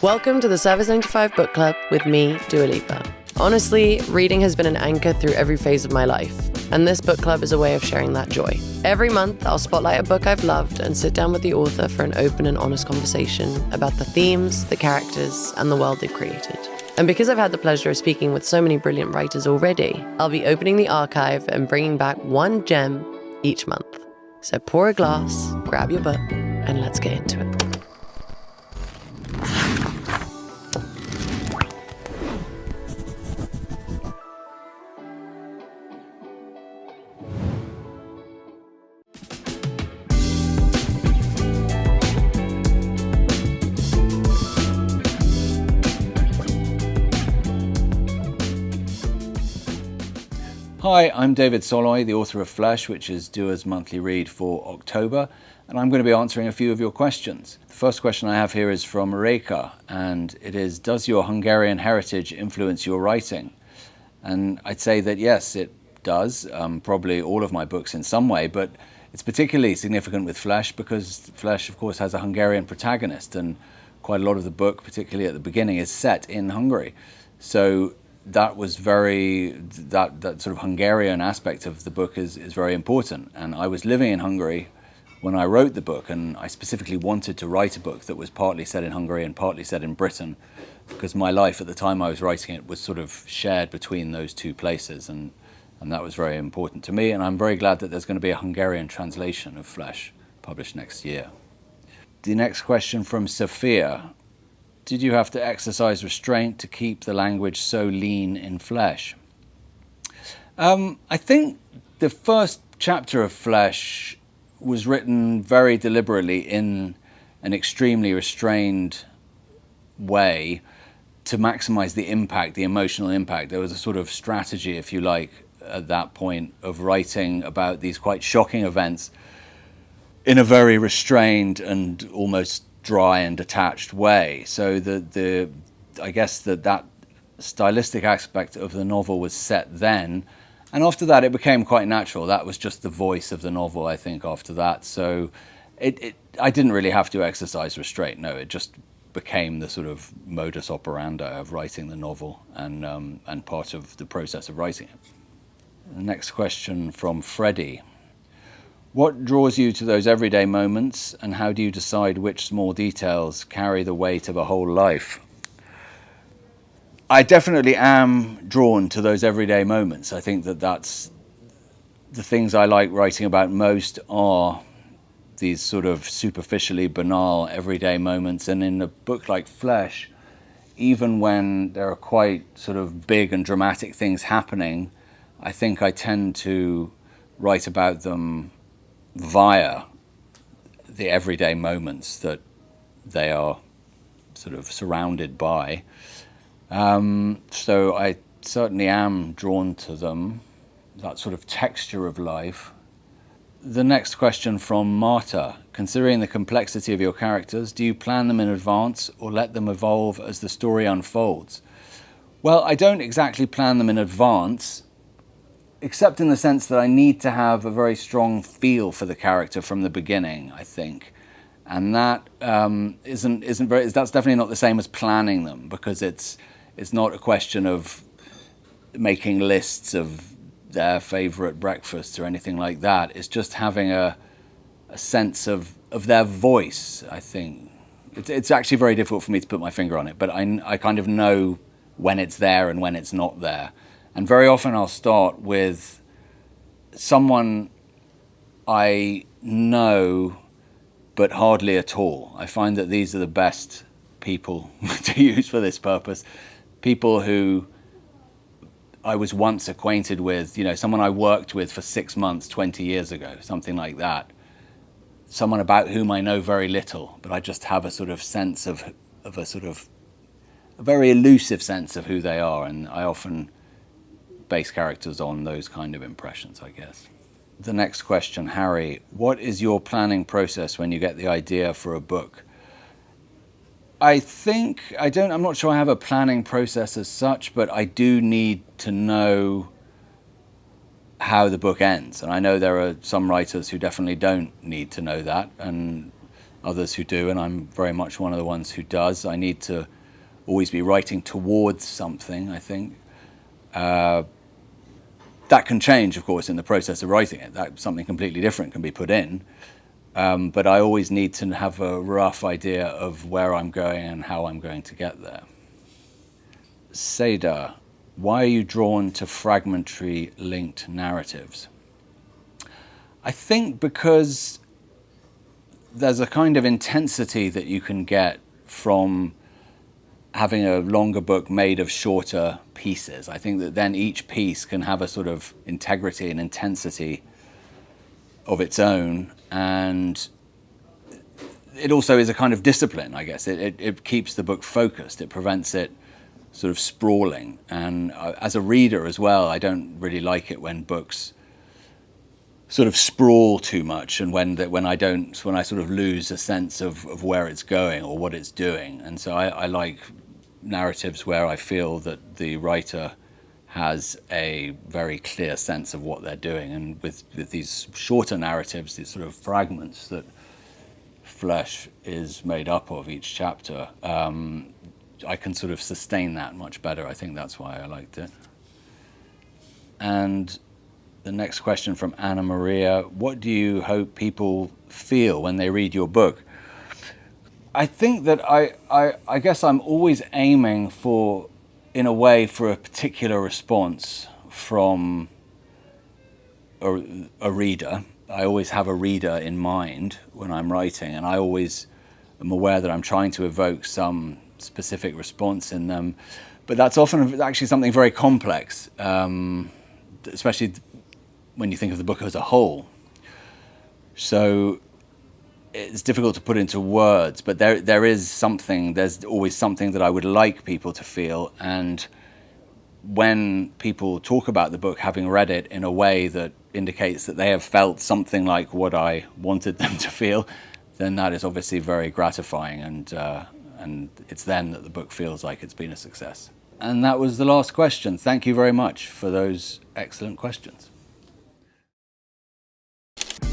Welcome to the Service95 Book Club with me, Dua Lipa. Honestly, reading has been an anchor through every phase of my life, and this book club is a way of sharing that joy. Every month, I'll spotlight a book I've loved and sit down with the author for an open and honest conversation about the themes, the characters, and the world they've created. And because I've had the pleasure of speaking with so many brilliant writers already, I'll be opening the archive and bringing back one gem each month. So pour a glass, grab your book, and let's get into it. Hi, I'm David Szalay, the author of Flesh, which is Dua's monthly read for October, and I'm going to be answering a few of your questions. The first question I have here is from Reka, and it is, does your Hungarian heritage influence your writing? And I'd say that yes, it does, probably all of my books in some way, but it's particularly significant with Flesh because Flesh, of course, has a Hungarian protagonist, and quite a lot of the book, particularly at the beginning, is set in Hungary. So that was that sort of Hungarian aspect of the book is very important. And I was living in Hungary when I wrote the book, and I specifically wanted to write a book that was partly set in Hungary and partly set in Britain, because my life at the time I was writing it was sort of shared between those two places, and that was very important to me. And I'm very glad that there's going to be a Hungarian translation of Flesh published next year. The next question from Sophia. Did you have to exercise restraint to keep the language so lean in Flesh? I think the first chapter of Flesh was written very deliberately in an extremely restrained way to maximize the impact, the emotional impact. There was a sort of strategy, if you like, at that point of writing about these quite shocking events in a very restrained and almost dry and detached way. So I guess that stylistic aspect of the novel was set then, and after that it became quite natural. That was just the voice of the novel, I think, after that. So I didn't really have to exercise restraint. No, it just became the sort of modus operandi of writing the novel and part of the process of writing it. The next question from Freddie. What draws you to those everyday moments, and how do you decide which small details carry the weight of a whole life? I definitely am drawn to those everyday moments. I think that's the things I like writing about most are these sort of superficially banal everyday moments. And in a book like Flesh, even when there are quite sort of big and dramatic things happening, I think I tend to write about them via the everyday moments that they are sort of surrounded by. So I certainly am drawn to them, that sort of texture of life. The next question from Marta. Considering the complexity of your characters, do you plan them in advance or let them evolve as the story unfolds? Well, I don't exactly plan them in advance, except in the sense that I need to have a very strong feel for the character from the beginning, I think. And that that's definitely not the same as planning them, because it's not a question of making lists of their favorite breakfasts or anything like that. It's just having a sense of their voice, I think. It's actually very difficult for me to put my finger on it, but I kind of know when it's there and when it's not there. And very often I'll start with someone I know, but hardly at all. I find that these are the best people to use for this purpose. People who I was once acquainted with, someone I worked with for 6 months, 20 years ago, something like that. Someone about whom I know very little, but I just have a sort of sense of a sort of a very elusive sense of who they are. And I often base characters on those kind of impressions, I guess. The next question, Harry. What is your planning process when you get the idea for a book? I'm not sure I have a planning process as such, but I do need to know how the book ends. And I know there are some writers who definitely don't need to know that. And others who do, and I'm very much one of the ones who does. I need to always be writing towards something, I think. That can change, of course, in the process of writing it. That something completely different can be put in. But I always need to have a rough idea of where I'm going and how I'm going to get there. Seda, why are you drawn to fragmentary linked narratives? I think because there's a kind of intensity that you can get from having a longer book made of shorter pieces. I think that then each piece can have a sort of integrity and intensity of its own, and it also is a kind of discipline, I guess. It keeps the book focused. It prevents it sort of sprawling. And as a reader as well, I don't really like it when books sort of sprawl too much, and when I sort of lose a sense of where it's going or what it's doing. And so I like narratives where I feel that the writer has a very clear sense of what they're doing. And with these shorter narratives, these sort of fragments that Flesh is made up of each chapter, I can sort of sustain that much better. I think that's why I liked it. And the next question from Anna Maria, what do you hope people feel when they read your book? I think that I guess I'm always aiming for, in a way, for a particular response from a reader. I always have a reader in mind when I'm writing, and I always am aware that I'm trying to evoke some specific response in them. But that's often actually something very complex, especially when you think of the book as a whole. So it's difficult to put into words, but there's always something that I would like people to feel. And when people talk about the book, having read it in a way that indicates that they have felt something like what I wanted them to feel, then that is obviously very gratifying, and it's then that the book feels like it's been a success. And that was the last question. Thank you very much for those excellent questions.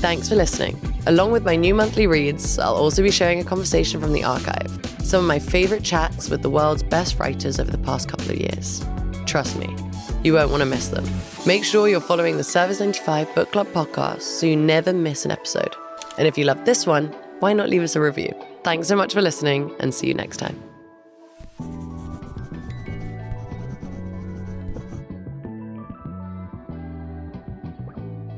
Thanks for listening. Along with my new monthly reads, I'll also be sharing a conversation from the archive, some of my favorite chats with the world's best writers over the past couple of years. Trust me, you won't want to miss them. Make sure you're following the Service95 Book Club podcast so you never miss an episode. And if you love this one, why not leave us a review? Thanks so much for listening, and see you next time.